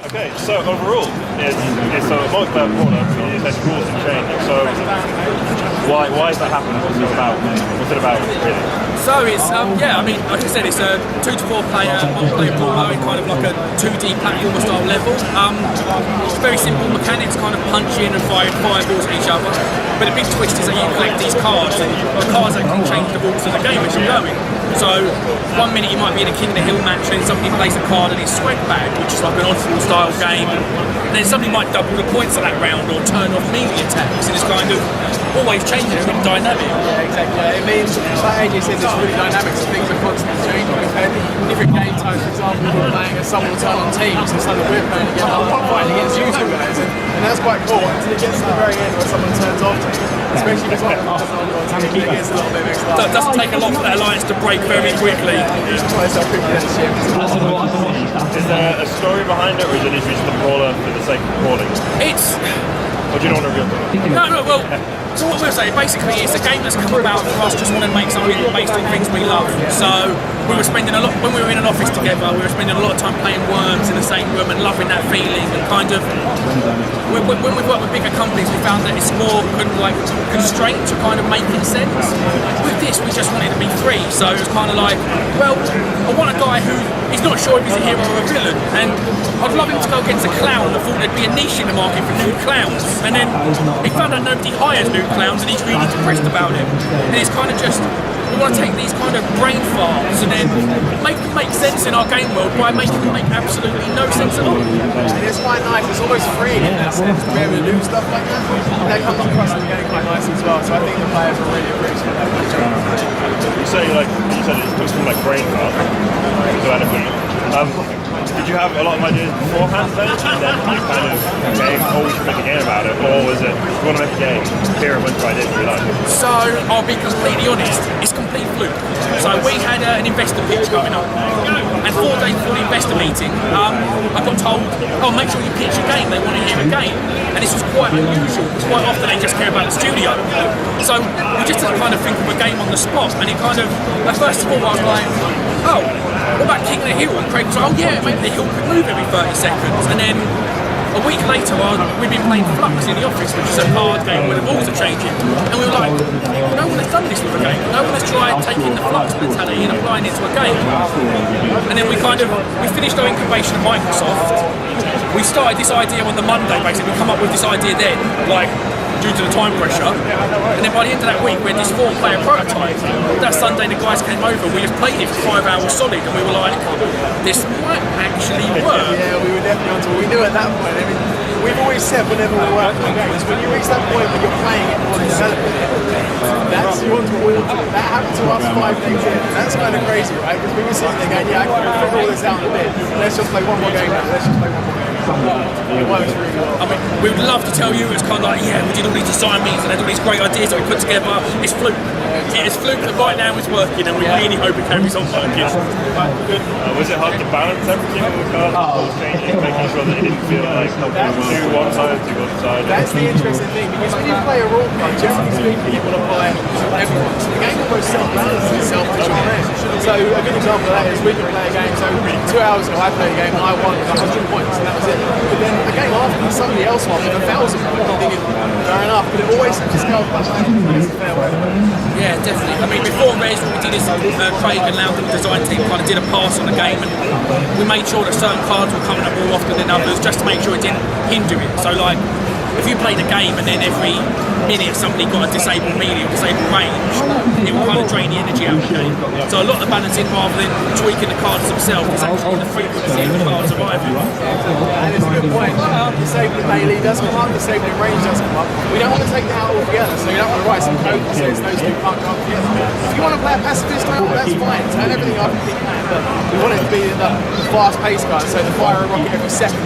Okay, so Overruled is so a multiplayer brawler, it has rules and change. So why is that happening? What's it about? Really? So it's yeah, I mean, like I said, it's a 2 to 4 player multiplayer brawler in kind of like a 2D platformer style level. It's very simple mechanics, kind of punching and firing fireballs at each other. But the big twist is that you collect these cards, and the cards that can change the rules of the game as you're going. So 1 minute you might be in a King of the Hill match, and then somebody plays a card in his swag bag, which is like an Overruled style game. And then somebody might double the points of that round or turn off melee attacks, and it's kind of always changing, it's really dynamic. Yeah, exactly. It means, like AJ says, it's really dynamic, so things are constantly changing. We've had different game times, for example, we're playing a someone turn on teams, and suddenly we're playing together, I'm fighting against you two guys, and that's quite cool until it gets to the very end where someone turns off teams. Especially if it's not on team, it gets a little bit mixed up. So it doesn't take a lot for that alliance to break very quickly. Is there a story behind it, or is it just a brawler for the sake of brawling? It's... Or do you don't want to reveal that? No, well, so what we'll say, basically it's a game that's come about for us just want to make something based on things we love. So we were spending a lot, when we were in an office together, we were spending a lot of time playing Worms in the same room and loving that feeling, and kind of, when we've worked with bigger companies, we found that it's more kind of like constraint to kind of making sense. With this, we just wanted to be free, so it was kind of like, well, I want a guy who is not sure if he's a hero or a villain, and I'd love him to go against a clown. I thought there'd be a niche in the market for nude clowns, and then he found out nobody hires nude clowns, and he's really depressed about it. And it's kind of just, we want to take these kind of brain farts and then make them make sense in our game world by making them make absolutely no sense at all. And it's quite nice, it's almost free in that sense to be able to do stuff like that. And that comes across in the game quite nice as well, so I think the players are really appreciative of that. You say you said it took some like brain fart, so adequately. Did you have a lot of ideas beforehand then, and then you kind of came, we should make a game about it, or was it, you want to make a game, here are a bunch of ideas you like? So, I'll be completely honest, it's complete fluke. So we had an investor pitch going on, and 4 days before the investor meeting, I got told, oh, make sure you pitch a game, they want to hear a game. And this was quite unusual, because quite often they just care about the studio. So we just had to kind of think of a game on the spot, and it kind of, first of all I was like, oh, what about King of the Hill? And Craig was like, oh yeah, maybe the hill could move every 30 seconds. And then a week later, we've been playing Flux in the office, which is a card game where the rules are changing. And we were like, no one has done this with a game. No one has tried taking the Flux mentality and applying it to a game. And then we finished our incubation at Microsoft. We started this idea on the Monday, basically. We come up with this idea then, like, due to the time pressure, and then by the end of that week we had this 4-player prototype. That Sunday the guys came over, we just played it for 5 hours solid, and we were like, this might actually work. Yeah, we were definitely onto it. We knew at that point, I mean, we've always said whenever we work on games, when you reach that point when you're playing it or developing it, that's you want to all do. That happened to us 5 days in, and that's kind of crazy, right? Because we were sitting there going, yeah, I can figure all this out in a bit, let's just play one more game now, let's just play one more game. It works really well. I mean, we would love to tell you it's kind of like, yeah, we did all these design meetings and had all these great ideas that we put together. It's fluke. It is fluke that right now it's working, and we really hope it carries on working. Good. Was it hard to balance everything with the cards, changing, making sure that it didn't feel like too one side, too other side? That's the interesting thing, because when you play a role play, generally speaking, people apply everyone. So the game almost self-balances itself to your end. So a good example of that is we can play a game, so 2 hours ago I played a game and I won with 100 points, and that was it. But then the game after, somebody else won with 1,000 points. I'm thinking, fair enough, but it always just goes back to the fair way. Yeah, definitely. I mean, before Rezzed, what we did is Craig and Loudon, the design team, kind of did a pass on the game, and we made sure that certain cards were coming up more often than others, just to make sure it didn't hinder it. So, like, if you played a game and then every minute somebody got a disabled melee or disabled range, it will kind of drain the energy out of the game. So a lot of the balancing, rather than tweaking the cards themselves, is actually the frequency of the cards arriving. And it's a good point. Disabling melee does come up, disabling range does come up. We don't want to take that out altogether, so you don't want to write some code that says those two can't come together. If you want to play a pacifist style, that's fine. Turn everything up and keep playing. But we want it to be the fast-paced guys, so the fire a rocket every second.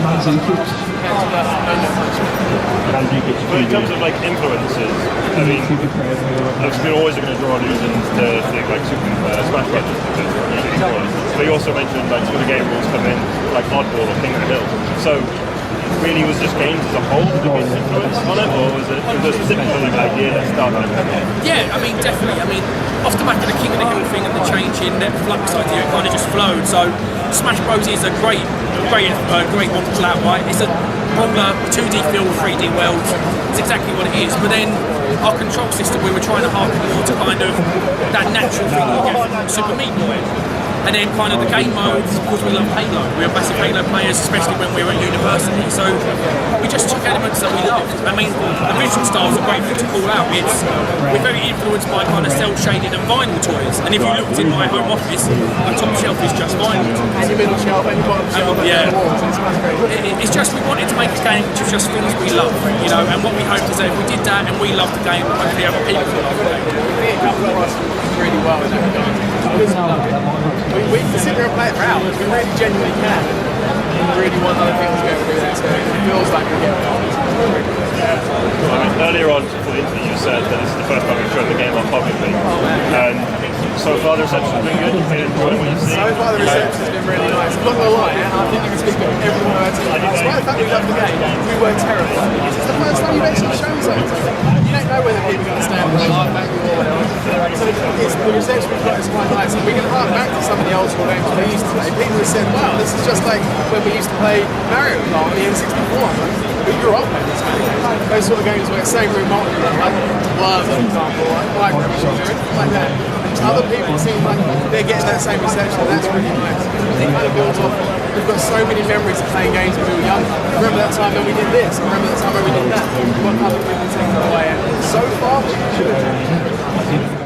But in terms of like influences, I mean, we're always going to draw allusions to things like Smash Brothers, but you also mentioned like some of the game rules come in, like Oddball or King of the Hill. So really was just games as a whole the biggest influence on it, or was it specifically like that started? Yeah, I mean, definitely. I mean, off the back of the King of the Hill thing and the change in net flux idea, it kind of just flowed. So Smash Bros is a great one to pull out, right? It's a brawler, 2D feel, 3D world. It's exactly what it is. But then our control system, we were trying to harken more to kind of that natural thing you get from Super Meat Boy. And then kind of the game modes, because we love Halo. We were massive Halo players, especially when we were at university. So we just took elements that we loved. I mean, the visual style is a great thing to call out. We're very influenced by kind of cel-shaded and vinyl toys. And if you looked in my home office, my top shelf is just vinyl. And your middle shelf and your bottom shelf. Yeah. It's just we wanted to make a game which was just things we love, you know. And what we hoped is that if we did that and we loved the game, hopefully other people would love the game. Me and a couple of us really well in that regard. Because we can sit there and play it for hours. We really genuinely can. We really want other people to be able to do that. So it feels like we're getting I mean, earlier on before the interview, you said that this is the first time you've shown the game off publicly. And so far the reception's been good. You've been enjoying what you've seen. So far the reception's been really nice. I'm not gonna lie, and I think you can speak for everyone who has it. Despite the fact we love the game, we were terrified because it's the first time you've actually shown something. You don't know whether people are going to stand for the live back or whatever. So the reception we've got is quite nice. And we can hark back to some of the old school games we used to play. People have said, wow, this is just like when we used to play Mario Kart on the N64. We grew up playing this game. Those sort of games where same room multiplayer, like Blur, for example, like Micro or anything like that. Other people seem like they're getting that same reception, and that's really nice. It kind of builds off. We've got so many memories of playing games when we were younger. Remember that time when we did this? Remember that time when we did that? We want other people to take that away, and so far, we're good.